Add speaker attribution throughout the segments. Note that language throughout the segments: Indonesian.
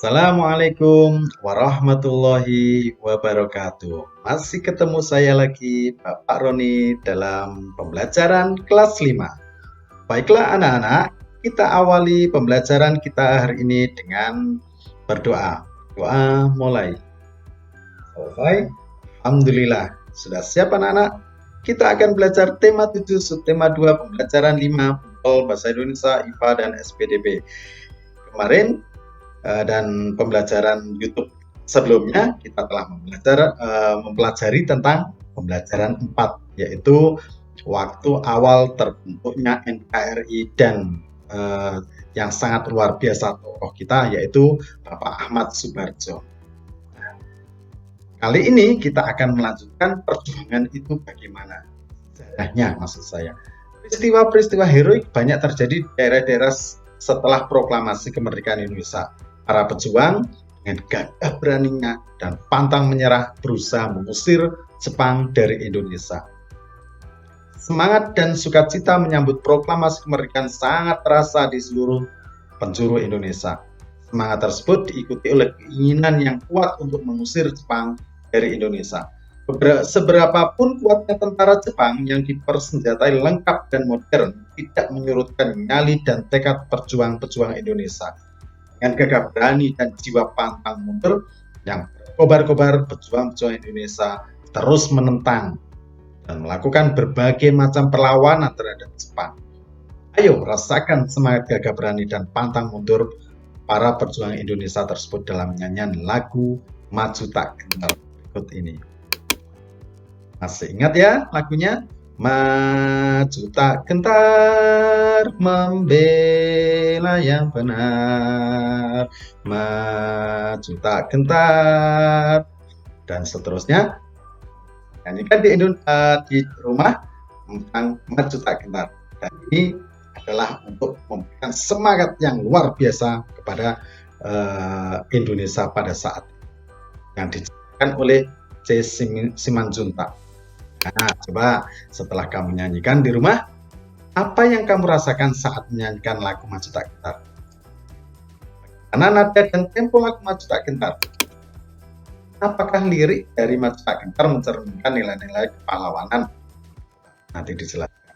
Speaker 1: Assalamualaikum warahmatullahi wabarakatuh. Masih ketemu saya lagi, Bapak Roni, dalam pembelajaran kelas 5. Baiklah anak-anak, kita awali pembelajaran kita hari ini dengan berdoa. Doa mulai. Selesai. Alhamdulillah. Sudah siap anak-anak? Kita akan belajar tema 7, subtema 2, pembelajaran 5, Bahasa Indonesia, IPA, dan SPDB. Kemarin dan pembelajaran YouTube sebelumnya kita telah mempelajari tentang pembelajaran 4, yaitu waktu awal terbentuknya NKRI dan yang sangat luar biasa tokoh kita, yaitu Bapak Ahmad Subarjo. Kali ini kita akan melanjutkan perjuangan itu bagaimana sejarahnya, maksud saya. Peristiwa-peristiwa heroik banyak terjadi di daerah-daerah setelah proklamasi kemerdekaan Indonesia. Para pejuang dengan gagah beraninya dan pantang menyerah berusaha mengusir Jepang dari Indonesia. Semangat dan sukacita menyambut proklamasi kemerdekaan sangat terasa di seluruh penjuru Indonesia. Semangat tersebut diikuti oleh keinginan yang kuat untuk mengusir Jepang dari Indonesia. Seberapapun kuatnya tentara Jepang yang dipersenjatai lengkap dan modern tidak menyurutkan nyali dan tekad pejuang-pejuang Indonesia. Dengan gagah berani dan jiwa pantang mundur yang berkobar-kobar, pejuang-pejuang Indonesia terus menentang dan melakukan berbagai macam perlawanan terhadap Jepang. Ayo rasakan semangat gagah berani dan pantang mundur para pejuang Indonesia tersebut dalam nyanyian lagu Maju Tak Gentar berikut ini. Masih ingat ya lagunya? Maju tak gentar, membela yang benar. Maju tak gentar, dan seterusnya. Nyanyikan di rumah tentang maju tak gentar. Dan ini adalah untuk memberikan semangat yang luar biasa kepada Indonesia pada saat yang dijelaskan oleh C. Simanjuntak. Nah, coba setelah kamu nyanyikan di rumah, apa yang kamu rasakan saat menyanyikan lagu Maju Tak Gentar? Karena nada dan tempo lagu Maju Tak Gentar. Apakah lirik dari Maju Tak Gentar mencerminkan nilai-nilai kepahlawanan? Nanti dijelaskan.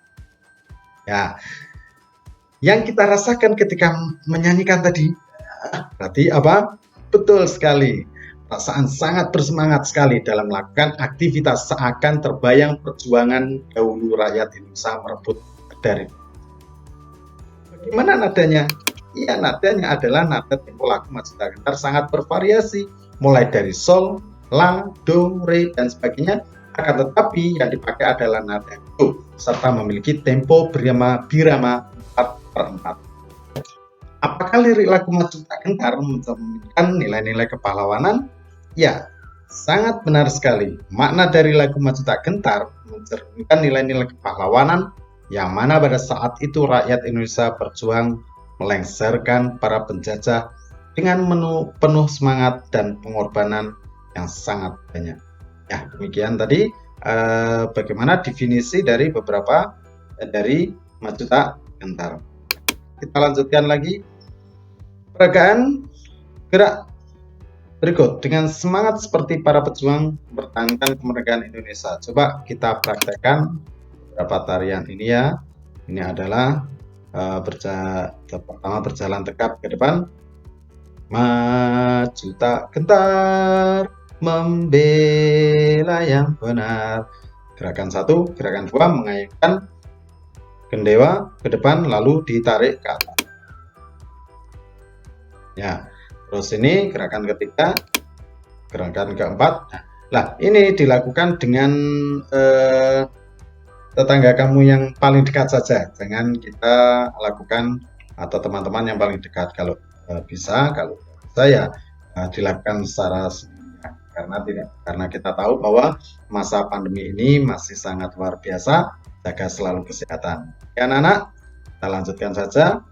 Speaker 1: Ya, yang kita rasakan ketika menyanyikan tadi, berarti apa? Betul sekali. Perasaan sangat bersemangat sekali dalam melakukan aktivitas, seakan terbayang perjuangan dahulu rakyat Indonesia merebut dari. Bagaimana nadanya? Ya, nadanya adalah nada tempo lagu Maju Tak Gentar sangat bervariasi, mulai dari sol, la, do, re, dan sebagainya. Akan tetapi yang dipakai adalah nada do, serta memiliki tempo birama 4/4. Apakah lirik lagu Maju Tak Gentar mencerminkan nilai-nilai kepahlawanan? Ya, sangat benar sekali. Makna dari lagu Maju Tak Gentar mencerminkan nilai-nilai kepahlawanan yang mana pada saat itu rakyat Indonesia berjuang melengsarkan para penjajah dengan penuh semangat dan pengorbanan yang sangat banyak. Ya, demikian tadi bagaimana definisi dari beberapa dari Maju Tak Gentar. Kita lanjutkan lagi. Peragaan gerak berikut dengan semangat seperti para pejuang mempertahankan kemerdekaan Indonesia. Coba kita praktekkan beberapa tarian ini ya. Ini adalah pertama berjalan tegap ke depan. Maju tak gentar, membela yang benar. Gerakan 1, gerakan 2 mengayunkan gendewa ke depan lalu ditarik ke atas. Ya. Terus ini gerakan ketiga, gerakan keempat. Nah, ini dilakukan dengan tetangga kamu yang paling dekat saja. Jangan kita lakukan atau teman-teman yang paling dekat. Kalau bisa, kalau saya dilakukan secara sendirian. Karena kita tahu bahwa masa pandemi ini masih sangat luar biasa. Jaga selalu kesehatan. Ya, anak-anak, kita lanjutkan saja.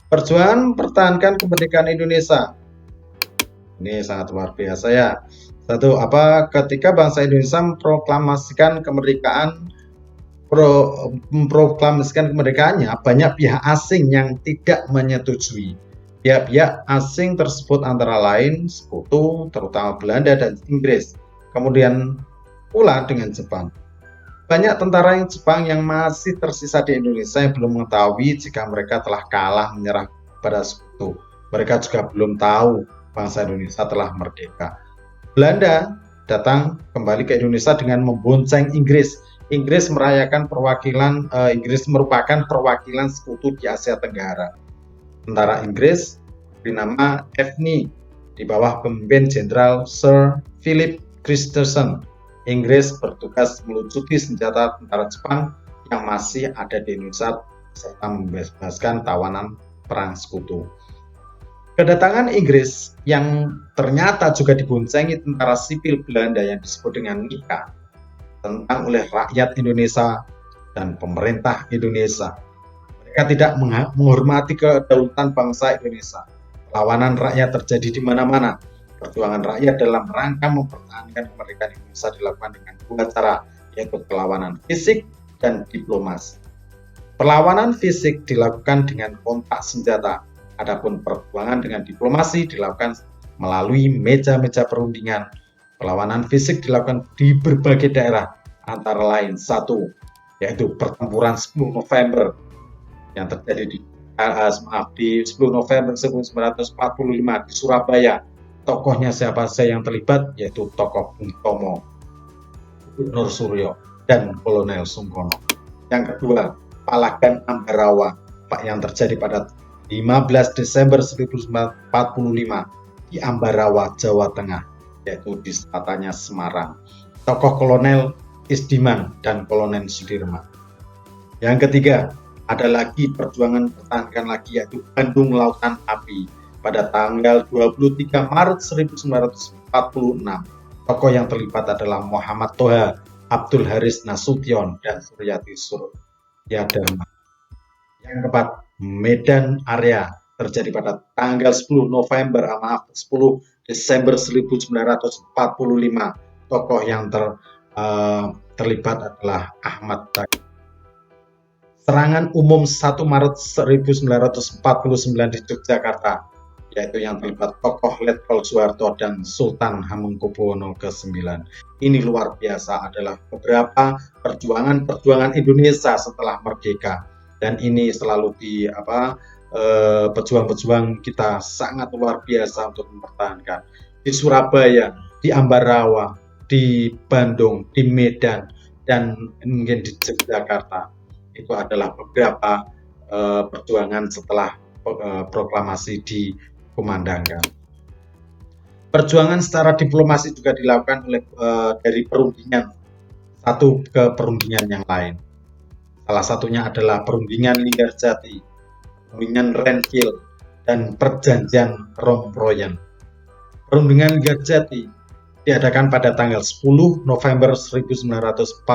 Speaker 1: Perjuangan pertahankan kemerdekaan Indonesia. Ini sangat luar biasa ya. Satu, ketika bangsa Indonesia memproklamasikan memproklamasikan kemerdekaannya, banyak pihak asing yang tidak menyetujui. Pihak-pihak asing tersebut antara lain sekutu, terutama Belanda dan Inggris, kemudian pula dengan Jepang. Banyak tentara Jepang yang masih tersisa di Indonesia yang belum mengetahui jika mereka telah kalah menyerah pada sekutu. Mereka juga belum tahu bangsa Indonesia telah merdeka. Belanda datang kembali ke Indonesia dengan membonceng Inggris. Inggris merupakan perwakilan sekutu di Asia Tenggara. Tentara Inggris bernama Evni di bawah pemimpin Jenderal Sir Philip Christensen. Inggris bertugas melucuti senjata tentara Jepang yang masih ada di Indonesia serta membebaskan tawanan perang sekutu. Kedatangan Inggris yang ternyata juga diboncengi tentara sipil Belanda yang disebut dengan NIKA tentang oleh rakyat Indonesia dan pemerintah Indonesia. Mereka tidak menghormati kedaulatan bangsa Indonesia. Perlawanan rakyat terjadi di mana-mana. Perjuangan rakyat dalam rangka mempertahankan kemerdekaan Indonesia dilakukan dengan dua cara, yaitu perlawanan fisik dan diplomasi. Perlawanan fisik dilakukan dengan kontak senjata, adapun perjuangan dengan diplomasi dilakukan melalui meja-meja perundingan. Perlawanan fisik dilakukan di berbagai daerah, antara lain satu, yaitu pertempuran 10 November yang terjadi di 10 November 1945 di Surabaya. Tokohnya siapa saja yang terlibat, yaitu tokoh Bung Tomo, Gubernur Suryo, dan Kolonel Sungkono. Yang kedua, Palagan Ambarawa yang terjadi pada 15 Desember 1945 di Ambarawa, Jawa Tengah, yaitu di selatannya Semarang. Tokoh Kolonel Isdiman dan Kolonel Sudirman. Yang ketiga, ada lagi perjuangan pertahankan lagi, yaitu Bandung Lautan Api pada tanggal 23 Maret 1946. Tokoh yang terlibat adalah Muhammad Toha, Abdul Haris Nasution, dan Suryati Suryadharma. Yang keempat, Medan Area terjadi pada tanggal 10 Desember 1945. Tokoh yang terlibat adalah Ahmad Taqi. Serangan umum 1 Maret 1949 di Yogyakarta, yaitu yang terlibat tokoh Letkol Soeharto dan Sultan Hamengkubuwono ke-9. Ini luar biasa, adalah beberapa perjuangan Indonesia setelah merdeka, dan ini selalu pejuang-pejuang kita sangat luar biasa untuk mempertahankan. Di Surabaya, di Ambarawa, di Bandung, di Medan, dan mungkin di Yogyakarta. Itu adalah beberapa perjuangan setelah proklamasi dikumandangkan. Perjuangan secara diplomasi juga dilakukan oleh dari perundingan satu ke perundingan yang lain. Salah satunya adalah perundingan Linggarjati, perundingan Renville, dan perjanjian Romproyen. Perundingan Linggarjati diadakan pada tanggal 10 November 1946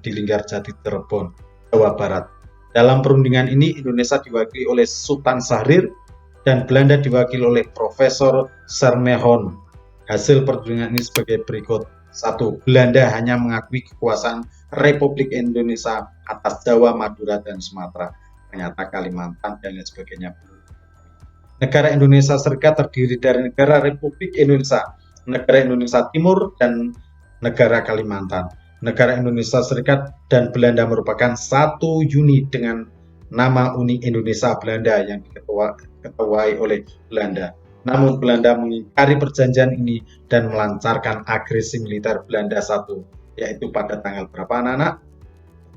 Speaker 1: di Linggarjati, Cirebon, Jawa Barat. Dalam perundingan ini Indonesia diwakili oleh Sultan Syahrir dan Belanda diwakili oleh Profesor Sernehon. Hasil perundingan ini sebagai berikut. 1. Belanda hanya mengakui kekuasaan Republik Indonesia atas Jawa, Madura, dan Sumatera. Ternyata Kalimantan dan lain sebagainya. Negara Indonesia Serikat terdiri dari negara Republik Indonesia, negara Indonesia Timur, dan negara Kalimantan. Negara Indonesia Serikat dan Belanda merupakan satu unit dengan nama Uni Indonesia Belanda yang diketuai oleh Belanda. Namun Belanda mengingkari perjanjian ini dan melancarkan agresi militer Belanda I, yaitu pada tanggal berapa anak-anak?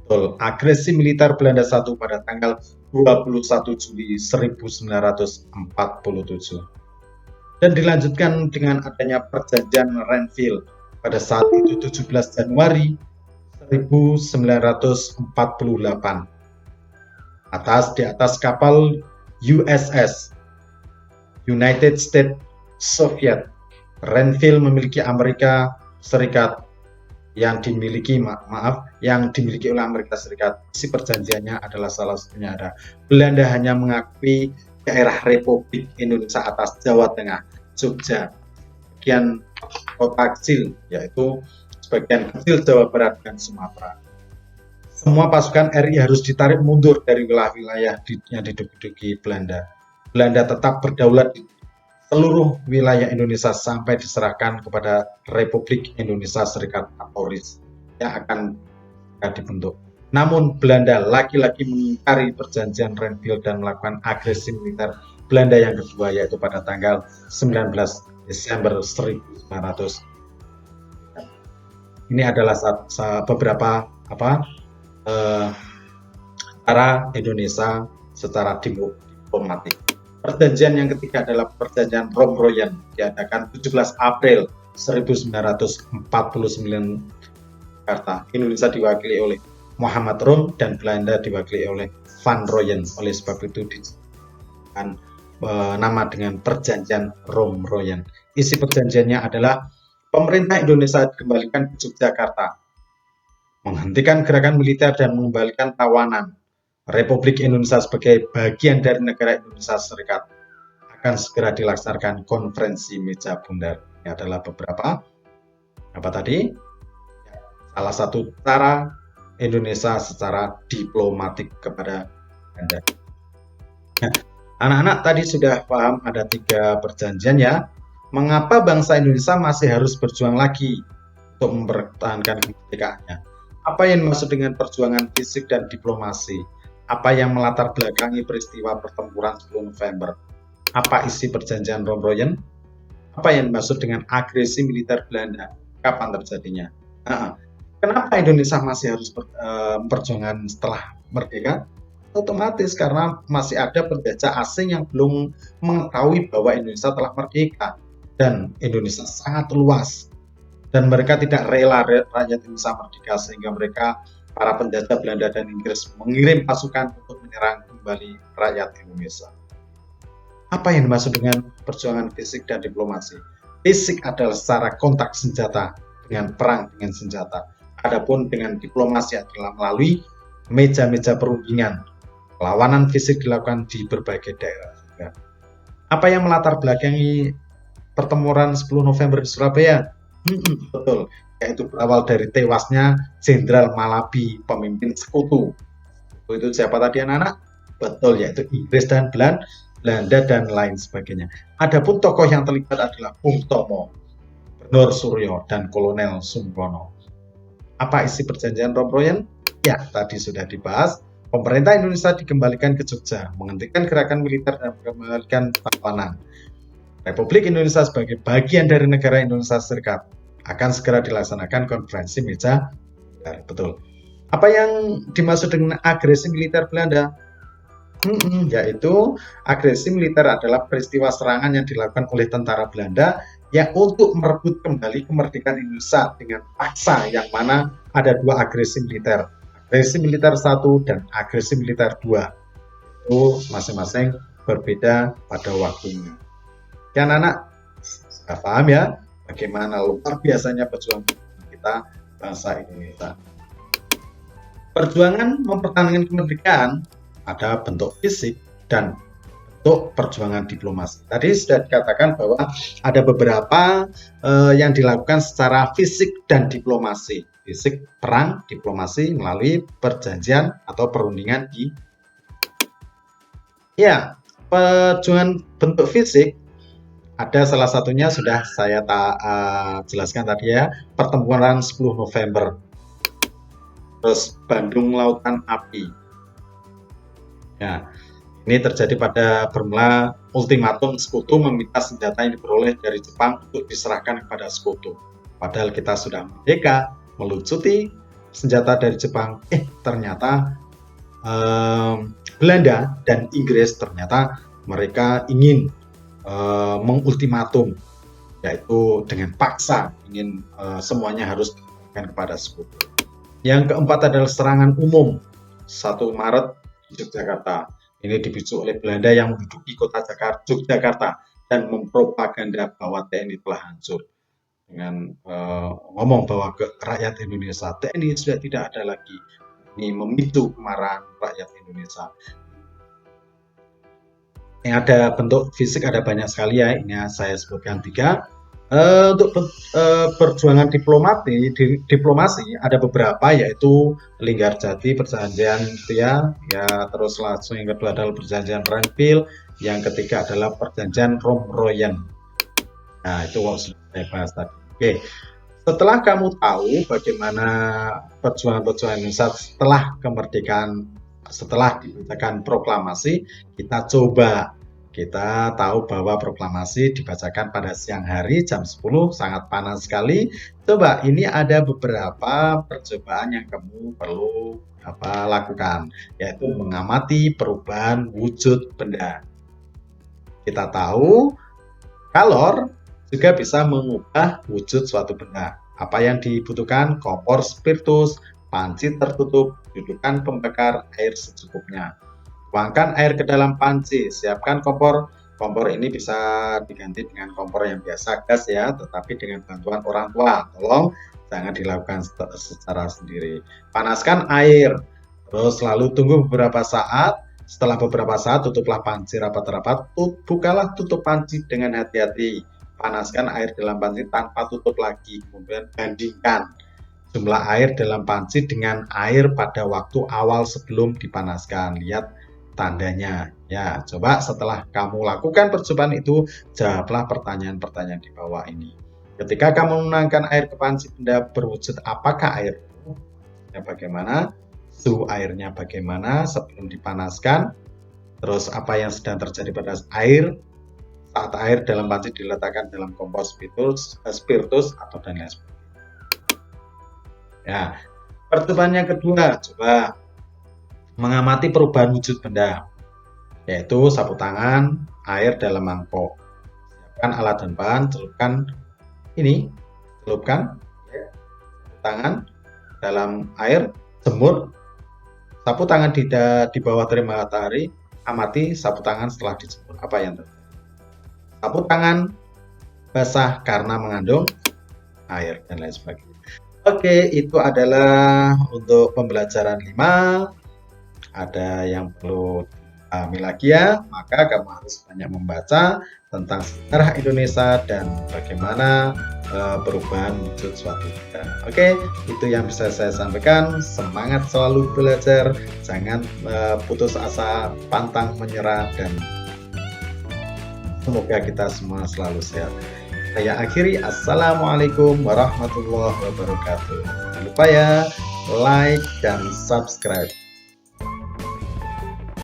Speaker 1: Betul, agresi militer Belanda I pada tanggal 21 Juli 1947. Dan dilanjutkan dengan adanya perjanjian Renville pada saat itu 17 Januari 1948 di atas kapal USS United States Soviet. Renville memiliki Amerika Serikat yang dimiliki oleh Amerika Serikat. Isi perjanjiannya adalah salah satunya ada Belanda hanya mengakui daerah Republik Indonesia atas Jawa Tengah, Jogja, bagian kota kecil, yaitu sebagian kecil Jawa Barat dan Sumatera. Semua pasukan RI harus ditarik mundur dari wilayah yang diduduki Belanda. Belanda tetap berdaulat di seluruh wilayah Indonesia sampai diserahkan kepada Republik Indonesia Serikat atau RIS yang akan dibentuk. Namun Belanda lagi-lagi mengingkari perjanjian Renville dan melakukan agresi militer Belanda yang kedua, yaitu pada tanggal 19 Desember 1900. Ini adalah beberapa cara Indonesia secara diplomatik. Perjanjian yang ketiga adalah perjanjian Romroyen, diadakan 17 April 1949 Jakarta. Indonesia diwakili oleh Muhammad Rom dan Belanda diwakili oleh Van Rooyen. Oleh sebab itu disebutkan nama dengan perjanjian Romroyen. Isi perjanjiannya adalah pemerintah Indonesia dikembalikan ke Yogyakarta, menghentikan gerakan militer dan mengembalikan tawanan. Republik Indonesia sebagai bagian dari negara Indonesia Serikat. Akan segera dilaksanakan konferensi meja bundar. Ini adalah beberapa salah satu cara Indonesia secara diplomatik kepada Belanda. Anak-anak tadi sudah paham ada 3 perjanjian ya. Mengapa bangsa Indonesia masih harus berjuang lagi untuk mempertahankan kemerdekaannya? Apa yang dimaksud dengan perjuangan fisik dan diplomasi? Apa yang melatar belakangi peristiwa pertempuran 10 November? Apa isi perjanjian Romroyen? Apa yang dimaksud dengan agresi militer Belanda? Kapan terjadinya? Kenapa Indonesia masih harus perjuangan setelah merdeka? Otomatis karena masih ada penjajah asing yang belum mengetahui bahwa Indonesia telah merdeka dan Indonesia sangat luas dan mereka tidak rela rakyat Indonesia merdeka, sehingga mereka para penjajah Belanda dan Inggris mengirim pasukan untuk menyerang kembali rakyat Indonesia. Apa yang dimaksud dengan perjuangan fisik dan diplomasi? Fisik adalah secara kontak senjata dengan perang dengan senjata. Adapun dengan diplomasi adalah melalui meja-meja perundingan. Perlawanan fisik dilakukan di berbagai daerah. Apa yang melatar belakangi pertempuran 10 November di Surabaya? Betul, yaitu berawal dari tewasnya Jenderal Malabi, pemimpin Sekutu. Itu siapa tadi anak-anak? Betul, yaitu Inggris dan Belanda dan lain sebagainya. Adapun tokoh yang terlibat adalah Bung Tomo, Gubernur Suryo, dan Kolonel Sungkono. Apa isi perjanjian Romroyen? Ya, tadi sudah dibahas. Pemerintah Indonesia dikembalikan ke Jogja, menghentikan gerakan militer dan mengembalikan tawanan. Republik Indonesia sebagai bagian dari negara Indonesia Serikat. Akan segera dilaksanakan konferensi meja bundar. Betul. Apa yang dimaksud dengan agresi militer Belanda? Yaitu agresi militer adalah peristiwa serangan yang dilakukan oleh tentara Belanda yang untuk merebut kembali kemerdekaan Indonesia dengan paksa, yang mana ada 2 agresi militer. Agresi militer 1 dan agresi militer 2. Itu masing-masing berbeda pada waktunya. Ya anak-anak, sudah paham ya bagaimana luar biasanya perjuangan kita bangsa Indonesia. Perjuangan mempertahankan kemerdekaan ada bentuk fisik dan bentuk perjuangan diplomasi. Tadi sudah dikatakan bahwa ada beberapa yang dilakukan secara fisik dan diplomasi. Fisik perang, diplomasi melalui perjanjian atau perundingan di. Ya, perjuangan bentuk fisik ada salah satunya sudah saya jelaskan tadi ya, pertempuran 10 November. Terus Bandung Lautan Api. Ya, ini terjadi pada bermula ultimatum Sekutu meminta senjata yang diperoleh dari Jepang untuk diserahkan kepada Sekutu. Padahal kita sudah merdeka, melucuti senjata dari Jepang. Ternyata Belanda dan Inggris ternyata mereka ingin mengultimatum, yaitu dengan paksa ingin semuanya harus diberikan kepada Sekutu. Yang keempat adalah serangan umum 1 Maret di Yogyakarta. Ini dipicu oleh Belanda yang menduduki kota Yogyakarta dan mempropaganda bahwa TNI telah hancur dengan ngomong bahwa ke rakyat Indonesia TNI sudah tidak ada lagi. Ini memicu kemarahan rakyat Indonesia. Yang ada bentuk fisik ada banyak sekali ya, ini saya sebutkan 3. Untuk perjuangan diplomasi ada beberapa, yaitu Linggarjati perjanjian itu ya, terus langsung yang kedua adalah perjanjian Renville, Yang ketiga adalah perjanjian Rohm-Royen. Nah, itu sudah saya bahas tadi. Oke, setelah kamu tahu bagaimana perjuangan-perjuangan Indonesia setelah kemerdekaan, setelah dibacakan proklamasi, kita tahu bahwa proklamasi dibacakan pada siang hari jam 10, sangat panas sekali. Coba, ini ada beberapa percobaan yang kamu perlu lakukan, yaitu mengamati perubahan wujud benda. Kita tahu kalor juga bisa mengubah wujud suatu benda. Apa yang dibutuhkan? Kompor spiritus, panci tertutup, dudukan pembakar, air secukupnya. Tuangkan air ke dalam panci, siapkan kompor. Kompor ini bisa diganti dengan kompor yang biasa gas ya, tetapi dengan bantuan orang tua. Tolong jangan dilakukan secara sendiri. Panaskan air, terus lalu tunggu beberapa saat. Setelah beberapa saat, tutuplah panci rapat-rapat. Bukalah tutup panci dengan hati-hati. Panaskan air dalam panci tanpa tutup lagi. Kemudian bandingkan jumlah air dalam panci dengan air pada waktu awal sebelum dipanaskan. Lihat tandanya. Ya, coba setelah kamu lakukan percobaan itu, jawablah pertanyaan-pertanyaan di bawah ini. Ketika kamu menuangkan air ke panci benda berwujud apakah air? Ya, bagaimana? Suhu airnya bagaimana sebelum dipanaskan? Terus apa yang sedang terjadi pada air saat air dalam panci diletakkan dalam kompor spiritus atau dan lain sebagainya. Ya, percobaan yang kedua, coba mengamati perubahan wujud benda, yaitu sapu tangan, air dalam mangkok. Siapkan alat dan bahan, celupkan tangan dalam air, jemur sapu tangan di bawah terik matahari, amati sapu tangan setelah dijemur. Apa yang terjadi? Sapu tangan basah karena mengandung air dan lain sebagainya. Oke, itu adalah untuk pembelajaran 5. Ada yang perlu dipahami lagi ya, maka kamu harus banyak membaca tentang sejarah Indonesia dan bagaimana perubahan wujud suatu benda. Oke, itu yang bisa saya sampaikan. Semangat selalu belajar, jangan putus asa, pantang menyerah, dan semoga kita semua selalu sehat. Saya akhiri, assalamualaikum warahmatullahi wabarakatuh. Jangan lupa ya, like dan subscribe.